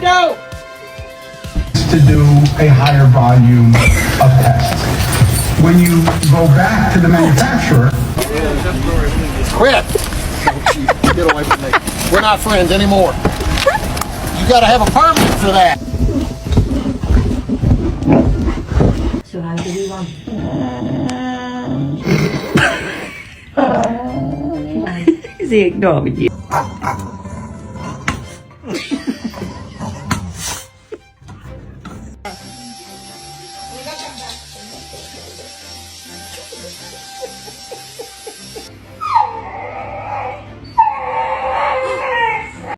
go. To do a higher volume of tests. When you go back to the manufacturer, Quit. Get away from me. We're not friends anymore. You gotta have a permit for that. So how do we want? Is he ignoring you?